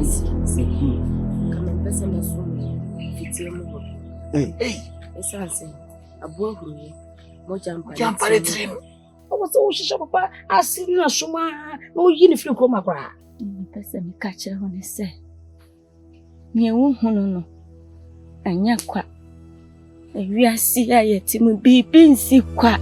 Gyasi. Come and person my phone. Hey. It's answer. A boy who jump at him. I was all she papa. I see no suma. No uniform chroma bra. Person catch her when he say. Near no. And yakwa. We are see yet him be busy qua.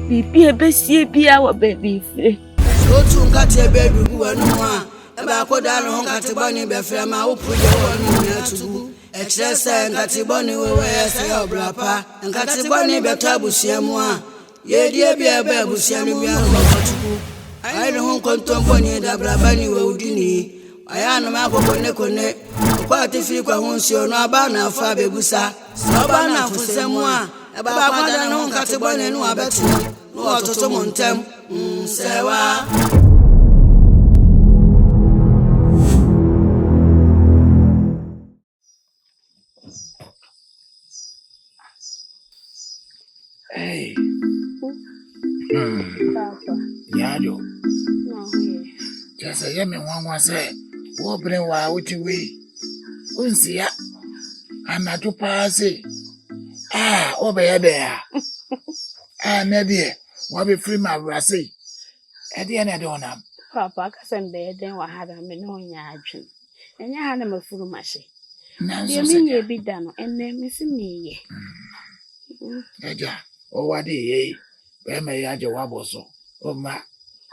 Be a bessie be our baby. Go to Nkate baby who are no one. About put down on Nkate Bonnie Beframa who put your one to excess and Nkate Bonnie where say your brapa and Nkate Bonnie Betabu Siamua. Ye dear be a babu Siamua. I don't control Bonnie da Brabani Wodini. I am a map of Necone. Quite if you can see no Abana Fabe Busa. Sabana for Samua. About what I know Nkate Bonnie no Abatu. No to Montem. Sewa. Hey. Papa. Yado. No, just a yummy one say, opening while which way. Unsia. I'm not to pass it. Over there. Maybe. What be free my brassy? At the end, I don't know. Papa, can bed then what had I been on your dream. And you had him a full mashy. You mean you be done and then missing me. Eja, oh, what day, where may I do so? Oh, ma,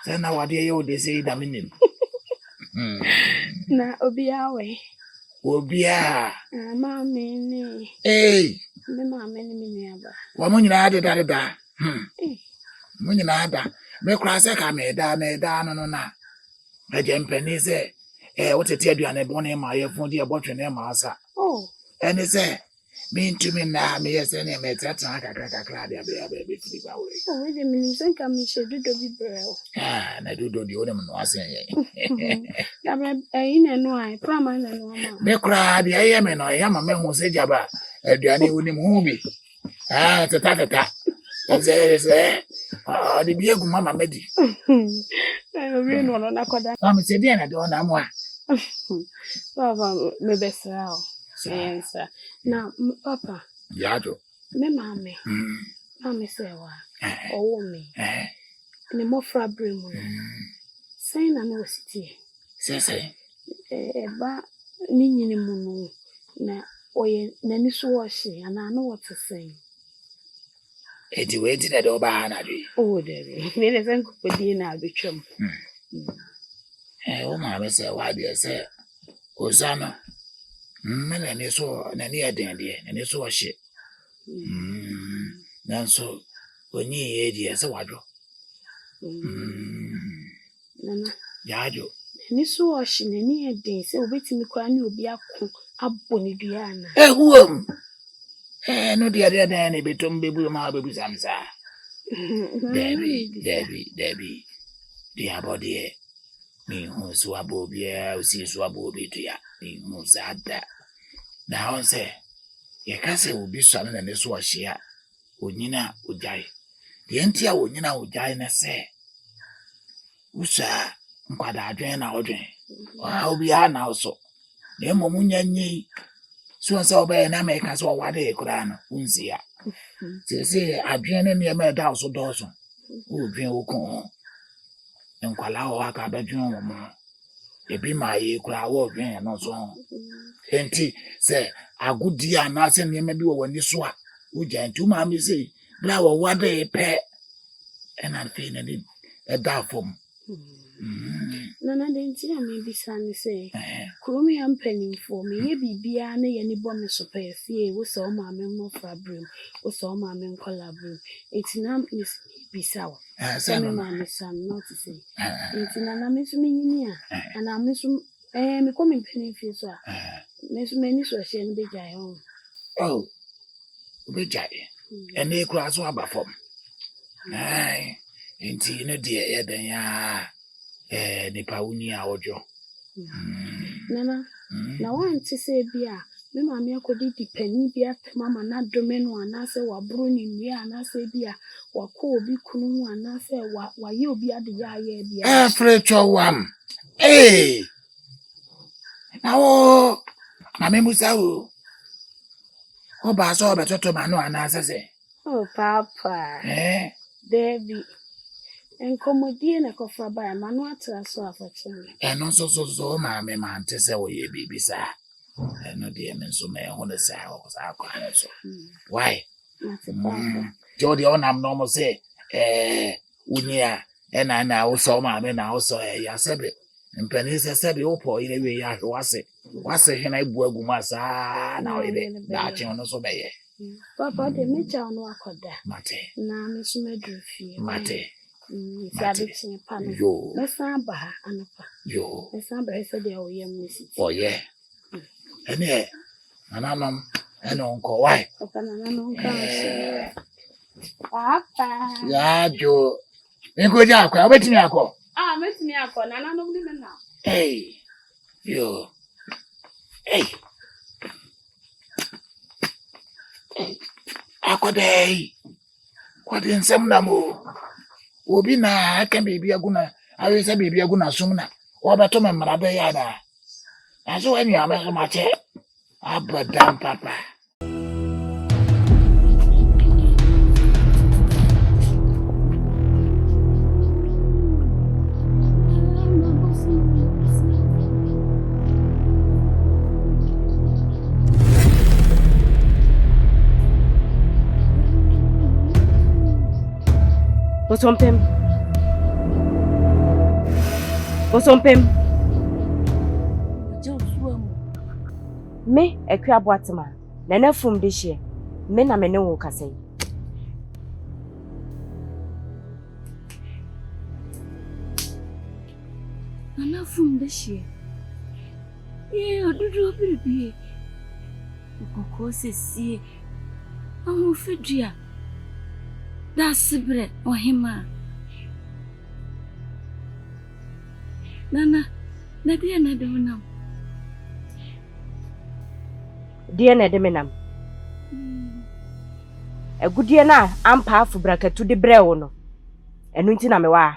then now what day they say the minimum. Now, Obia way. Obia, Mammy, hey, the mammy, woman, you added that. When you had that, make cross a camera down on that. A jumpenny say, what a tell you and a bonnet my phone dear bottle name, Massa. Oh, and they say, mean to me now, me as any mate that I got a crowd, baby, flip away. oh, wait a minute, think I may should do the bell. And I do the Oduma was saying, I know I promise and me cry, I am and I am a man who said Jabba, a Johnny with him who be. Ta. Say, oh, the beer mamma medi. I really know not that. I'm said, I don't know. Papa, me best yes, sir. Now, Papa, Yado, me mammy, mammy say, oh, me, and a more frabrim, saying I know city. say, Ba Nini Munu, na oye, Nanny Swashi, and I know what to say. It waited at Obana. Oh, there is a good dinner between. Oh, mamma say, why dear, say, Osana. And it's so near dandy, and it's so shit. Then so, when ye 8 years, a wardrobe. Yado. And it's so she near days, so waiting me crying you be up Bonnie Diana. Whom? No, the other than between baby, my baby, Samsa. Debbie, dear body. Me who swabo beer, see swabo be to ya, me who said that. Now say, your cousin will be son and this was she. Unina would die. The entire Unina would die and say, Usa, what I drain our drain. I'll be on now so. The Momunia ye. So and so by an American so what they could an unsia. Say, I drain in your mad house or Dawson. Who dream will come. And Qualao Haka bedroom more. It be my equal drain and also. Enti say a good dear nothing you may do when you swap. Would you to mammy say, Blower what day pet? And I'm feeling a dark form. None I didn't see me be sunny say. Crummy and penny for me, ye be biane any bomb so pay fear was all my member for a broom, was all my men collar broom. It's not miss be sour. Some mammy son not to say. It's an amiss me near, and I miss me coming penny for so. Miss many so she and be jay home. Oh, be jay, and they cross one before. Aye, ain't you no dear, then ya. The Paunia Ojo. Nana, now one to say beer, me mamma could eat the penny beer, mamma not domain one, I say what brewing beer, and I say beer, what cool be cool, and I say what you be at the yard beer. Afraid one. Hey, Now, Mamma Musao. Oh, Basso, but to Mano and Assassin. Oh, Papa. Eh? Baby. And comedian a coffer by Manuata so affectionate. And also so, Mamma, man, to say, we be sir. And no dear men so may on the side of our clan. Why? Jody on I'm normal say, Unia, and I now saw my men also a yasabi. And Penny said, the oppo in a way, was it? Was it when I work with my son? Now it is that you know so may. Papa, the major no accorda. Mate, na Miss Medrufi. Mate, Sabitin Pan. yo, Miss Samba, Anapa. yo, Miss Samba said they were young Missy. oh, yeah. And yeah, and I'm and uncle, why? Papa, no can't. Papa. Yeah, Joe. And go down, I'll bet me a call. Ah, Miss me up for none of them now. Hey, yo, hey. Ako day. What in some namo? Obi na can be aguna. I will say be aguna sumna. Or better my mother yana. And so when you are so much, but damn papa. Bosompem. Me ekwa boatema. Nana fum de hye. Me na me ne wo kasai. Nana fum de hye. Odudu bibi. Kokko sesi. Amu fedua. Da sibre ohima. Nana, na dia na de menam. Dia na de menam. Agudie na ampa afu brakatu de bre wo no. Enu nti na me wa.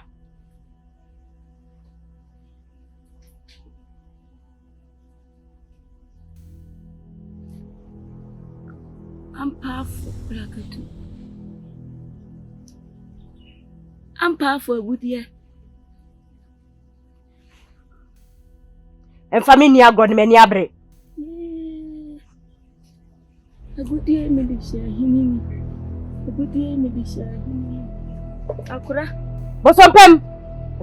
Ampa afu brakatu. Ampa afu agudie. En family agro ne mani abre. Agudie me de shahini. Agudie me de shahini. Akura. Bosompem.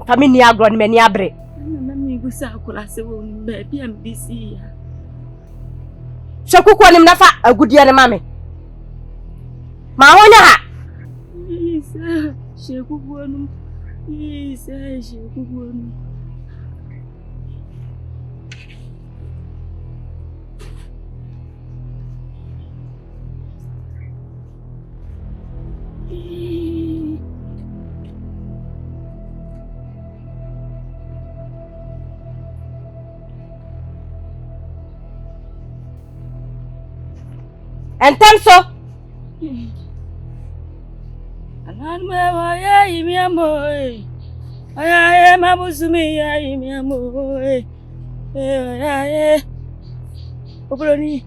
Family agro ne mani abre. Na mi gusa akura se wo mbe bia mbisi ya. Shakuko nim nafa agudie ne mame. Ma wonya ha. Isa shekubuonu. Isa shekubuonu. En tanso. Anan me wa ya imi amoy. Aya mabusumi ya imi amoy. Aya Obroni.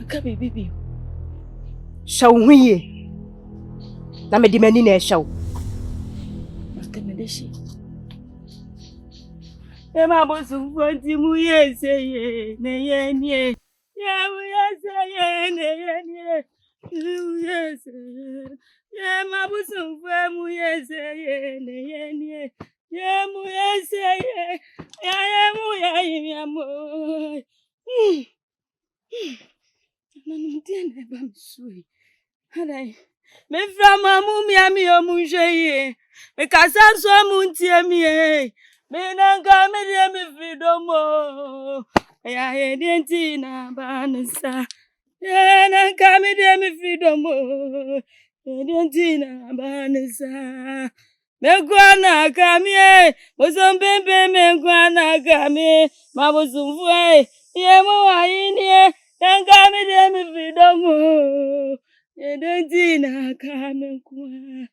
Aka bibi. Shaw huye. Na me di mani na shaw. Aka me deshi. Ema bosu fonti mu yeseye ne yenye. Ya mu yeseye ne yenye. Mu yeseye. Ema bosu mu yeseye ne yenye. Ya mu yeseye. Ya mu ya imi amoy. Nanu tiene bamsui. Harai. Me frama mu mi ami o mu jeye. Me kasanso mu ntiemi e. Minanga mi freedomo. Ya edentina bansa. Ya nanga mi freedomo. Edentina bansa. Megwana kamie, bozombembe megwana kamie, mabozumvue, yemo ainie, nanga mi freedomo. Edentina kamenkwa.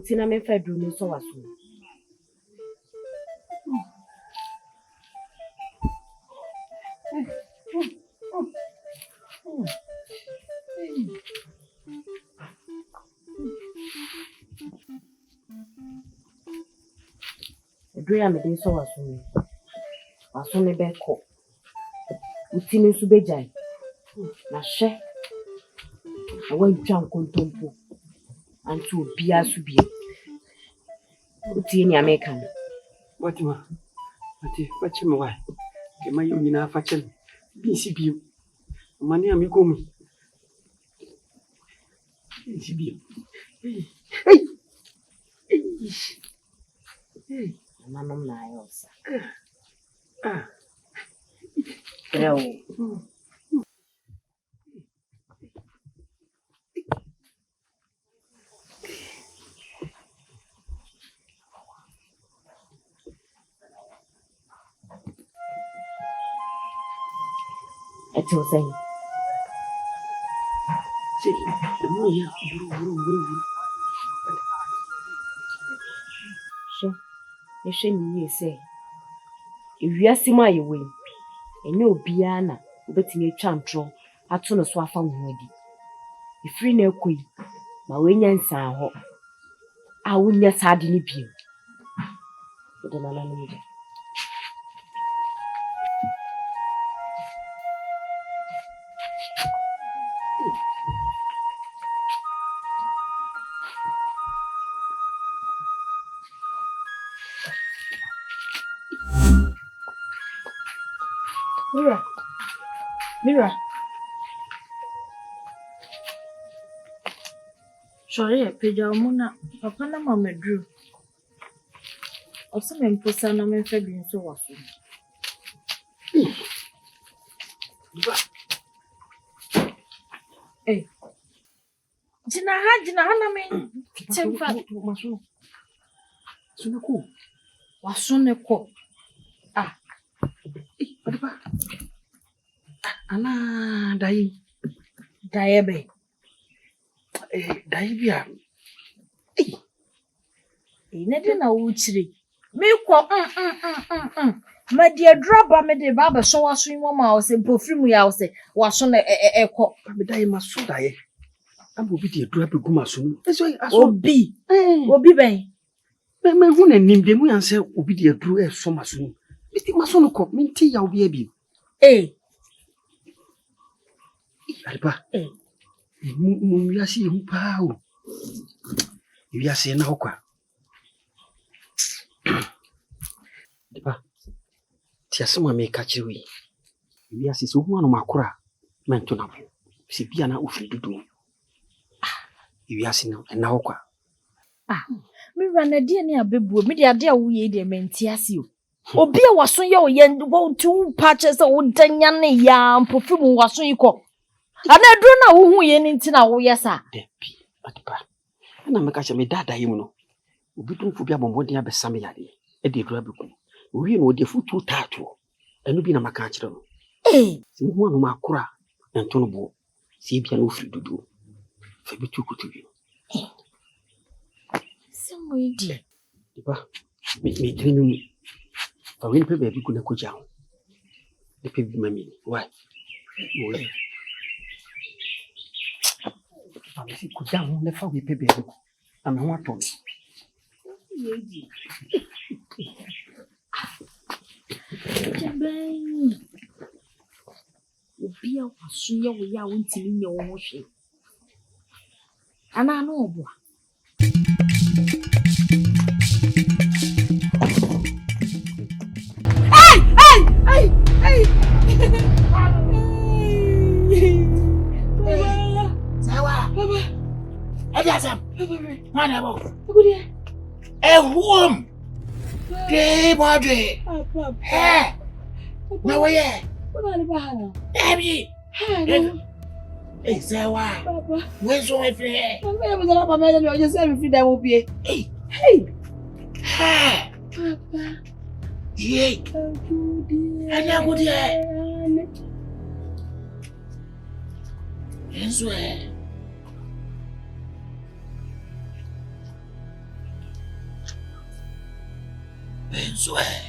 Tina me fed room so was. Adria me dey so was me. Aso me be ko. Utini su be jai. Na she. Awa ntwa kontompo. Antu obia su bie. Utini American. What ma? Ati fachi mo wa. Ke mai nyina fachi. Bi si bi. Mani ami ko mu. Si bi. Hey. Hey. Nanom na ayosa. Ah. Leo. Eto saying. See, the more here. She ni say. If you see my way, and no biana, but in a chantro, at soon as I found ready. If you know queen, my way and sound, I wouldn't just had any pew. But then I need it. Mira. Sorry, Peja Muna, Papa na Mama Drew. Also, I'm posting on my February so was. Hey. Jina hana me. Temfa. Maso. Sunako. Wasoneko. Ah. Adipa. Ana dai. Daebe. Dai bia. Ne de na wo chire. Me ko ma de draba me de baba so waso yin ma o se pofiri mu ya o se waso na ekọ. Me dai maso dai. Ambo bi de draba gu maso nu. Obi. Obi ben. Me hu na nim de mu yan se obi de dru e so maso nu. Me maso no ko me nti ya obi abi. Aripa. Mu yasi hu pa o. Yasi na okwa. Aripa. Ti asema me ka chiri. Yasi so hu anu makura. Mento na bo. Si bia na ofiri dudu. Yasi na okwa. Me ranade ni abebuo. Me de ade a wo ye de menti ase o. Obi a waso ye o ye wo tu patches o danya ne ya mpofi mu waso yiko. Ana dro na wo hu ye ni ntina wo yesa. Depi Adipa. Na me ka che me dada yi mu no. Obi tumfu bia bombodin abesame yade. E de dro abeku. Owi no de futu tato. Enu bi na maka kire no. Si hu anu makura ento no bo. Si bia no ofiri dudu. Fe bi tukutu bi. Semo idi. Adipa. Me trenu. Fa wen pe baby kuna ko jawo. De pe bi mami. Why? Oye. Si ko jawo ne fa we pe baby. Am ho aton. Yedi. Jabay. Obi a waso ye wo ya wo ntimi nye wo ho hwe. Ana no obo. Hey! Sawa. Baba. Adiasam. Baba. Mana bo. Gudia. Ehum. De bodwe. Papa. Na waye. Kuna ni bahana. Ebi. Hey, say why? Papa. Where's your friend? Mama ya mzala papa ya ndio sasa mfida mupie. Hey. Hey. Ha. Papa. Yey. Ana gudi e. Enzo e. Enzo e.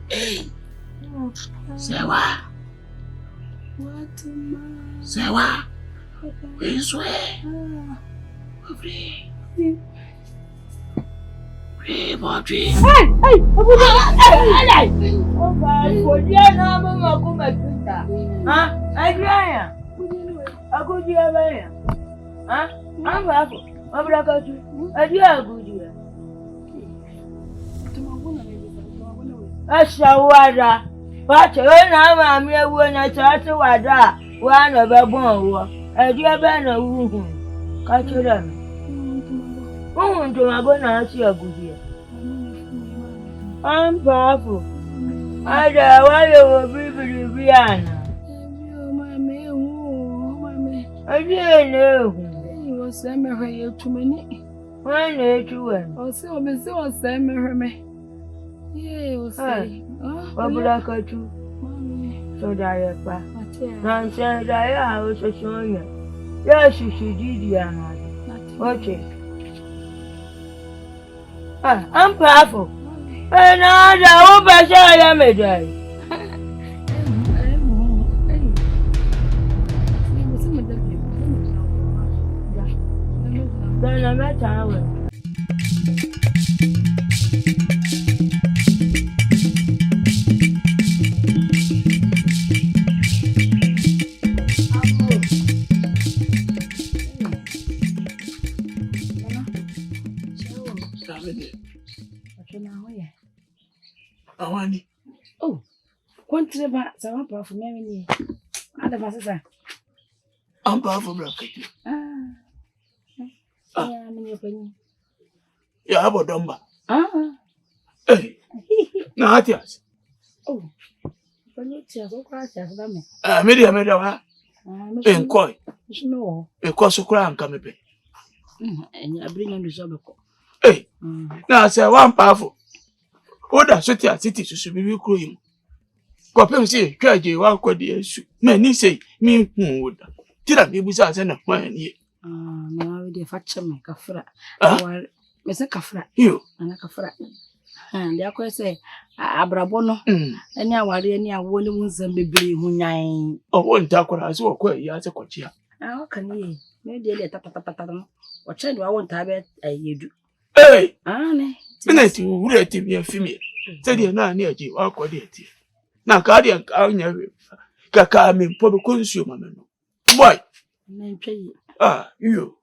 Hey. Sewa. What ma? Sewa. Enzo e. Kofi. Hey, Abuja. Hey. Oba, fodia na mama kuma tuta. Ha? Adriana. Agudia baya. Ha? Amba hapo. Abrakatu. Adia agudia. Ashawada. Bache na mama ewu na chati wada. Wa na bebon wo. Adia be na wuhu. Ka kira mi. Ndo magona asi agudia. I'm powerful. I don't want to be Brianna. I didn't know. He was semi too many. I know too well. Or so, Miss was semi. Yeah, was saying. What would I cut you? So diapa. Nonsense, I was a son. Yes, you should do the okay. I'm powerful. And I hope I shall am a day. Then I'm a tower. Awani. Oh, Quantreba, some powerful memory. Other passes. I'm powerful bracket. I'm in your opinion. Ya abo domba. Hey. Na atias. Oh. When you tell so crash as them. Media wa. Enkoi. No. Because kura anka mepe. And I bring them to Soboko. Hey. Na say one powerful. Oda so ti atiti susu bibi kuro yim. Kopem se twaje wa kwade asu. Mani sei mi hu oda. Tira mi busa se na hwan ni. No, we dey fache me kafra. Me se kafra. Yo. Ana kafra. And ya ko say abrabo no. Ani aware ani awo ni munzam bebre hu nyan. Owo ntakwara so kwa ya se kwachia. O kan yi. Me dey le tatata no. O chende wa won ta be yedu. Hey. Ne. Minute wure ti mi afimi. Se dia na ani aji wa kwade ati. Na ka dia ka nya ka mi po be konsuo ma me no. Boy. Na ntwe. You.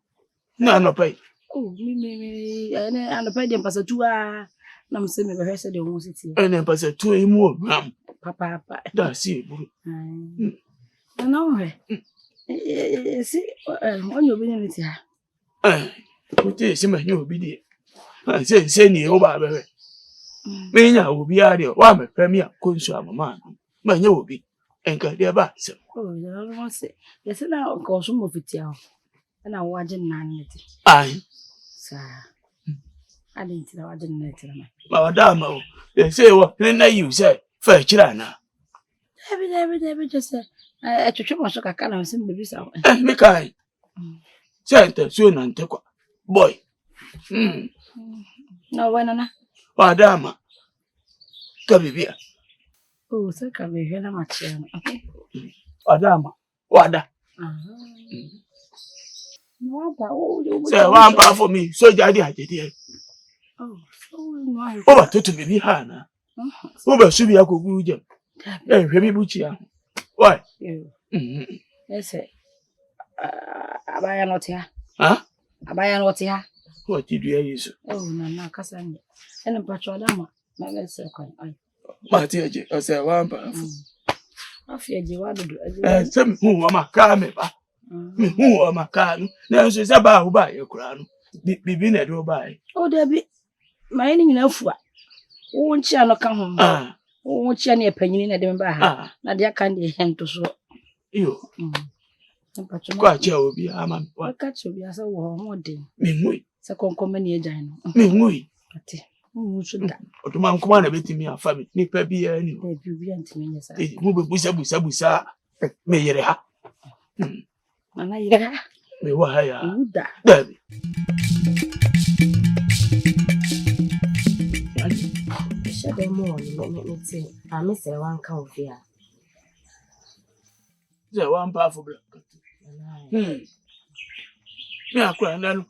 Na no pay. Oh, me ana pay dem pasatua na mse me be hwese de ho siti. Ene pasatua imu ram. Papa. Da si buru. Na ho. Si onye obi ni ti ha. Kuti si ma nyo obi die. Se ni o ba be. Me nya obi ari wa me premier konsuo amama. Ma nya obi. Enka dia ba se. Oh, you know say. Yes na ko so mo fitia ho. Na waje nan neti. Ai. Sa. Ade nti na waje nan neti na. Ma wadama o. They say what na you say fa kira na. David just say twetwe mo so kaka na se bebi sa. Me kai. Sente so na ntekwa. Boy. No na. Wadama. Ka bibia. Oh, so ka be hwe na ma che no. Okay. Wadama. Wada. Say one pound for me, so jadi ajedi. Oh, so no. Oba to bibi ha na. Oba su bi akogu jem. Hwe mi buchi ya. Why? Yes. Abaya not here. Abaya not here. What did you use? Oh, na kasa ni. Ene patro Adama, na me se kwan. Ma ti eje, o say one pound. Afia je wa dodo. Sem hu wa maka me ba. Me hu wa maka no. Na so se ba hu ba ye kura no. Bibi na do ba ye. Oh, Debbie. Ma ni nyina afua. Wo nchi ano ka ho. wo chia ne panyini na de me ba ha na de aka de hento so yo kwa chia obi ama wa ka chi obi asa wo ho de me ngui se konkom ne agyan no me ngui ate wo so da Oduma nkoma na betimi afa me nipa bia ni e bi antimi nya sa mu be busa me yere ha na yira me wa ha ya uda dabi Shade mo ni ti ami se wan ka ofia. ze wa mpa afo bla me akura na no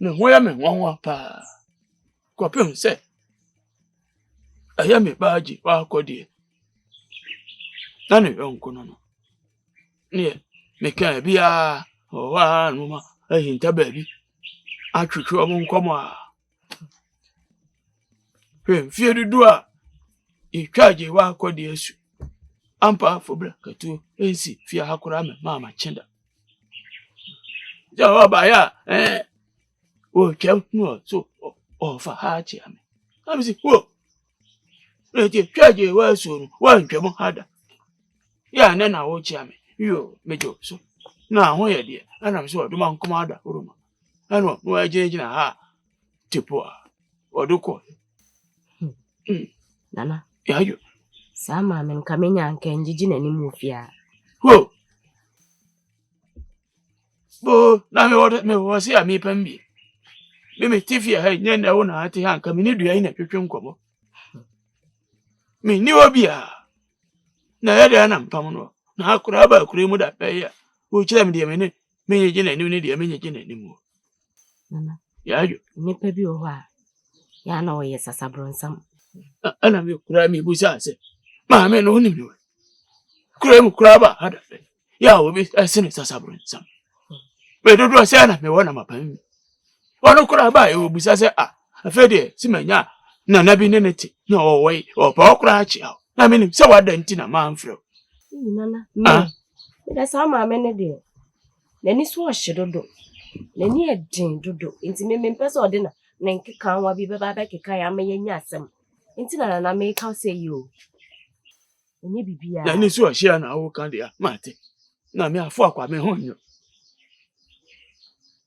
ne ho ya me nwanwa pa kopim se aya me baaji wa akodi na ne yonko no ne me ka bia o wa no ma ahinta baabi atwetwe o nkomo a fie dudu a itwaje wa akodi asu ampa afo bla katu ensi fie hakura me mama chenda ja ba ya o kem no so o fa ha chi ame amisi wo eti twaje wa so wa ntwem hada ya na na wo chi ame yo mejo so na ho ye de ana so Oduma nkoma ada oroma ano no agina ha tipo oduko Nana ya yo sama men kamenya nkenjiji na nimu ofia. wo bo na me wo se ami pambi me tifia ha nya na wo na ate ha nka me ni dua ina twetwe nkomo me ni obi a na ya de na mpam no na akura ba akura mu da pe ya wo kira me de me nye gina ni de me nye gina ni mu Nana ya yo nipa bi o ha ya na o ye sasabronsam. ana me kura me busa se ma me no ni mi kura mu kura ba hada pe ya obi asene sasabronsam me dodo se ana me wona mapam wono kura ba e obusa se afede si manya na na bi neneti na owoi o pa kura achi na me ni se wada nti na ma amfro Nana me da sama me ne de nani so hyedodo nani edin dodo nti me mpese ode na nkeka nwa bi beba ba keka ya me nya asem nti na me ka say you enye bibia na ni so hye na wo kan dia mate na me afọ akwa me honyo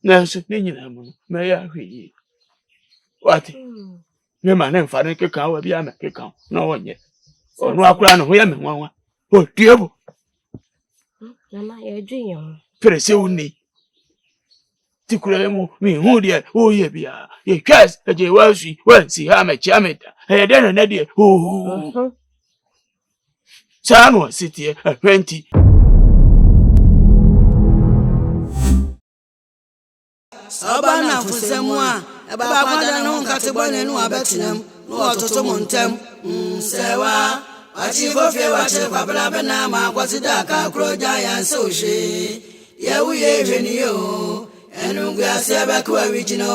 na so ni nyina mu me ya hwe wate me ma na mfa ne keka wa bia me keka na wonye onu akura no ho ya me nwanwa o tuebo Nana ye dwen yo prese uni tikure mu mi hu de o ye bia ye kwas eje wasu wansi ha me chia meta e de na de o Chano sitie 20 Sabana fusemwa eba kwada no Nkate bone no abetinam no ototo montem sewa achifo fie wache kwabla bena ma kwati daka kroja ya sohye ye wuye hweni yo enu gwa se be kwa wijino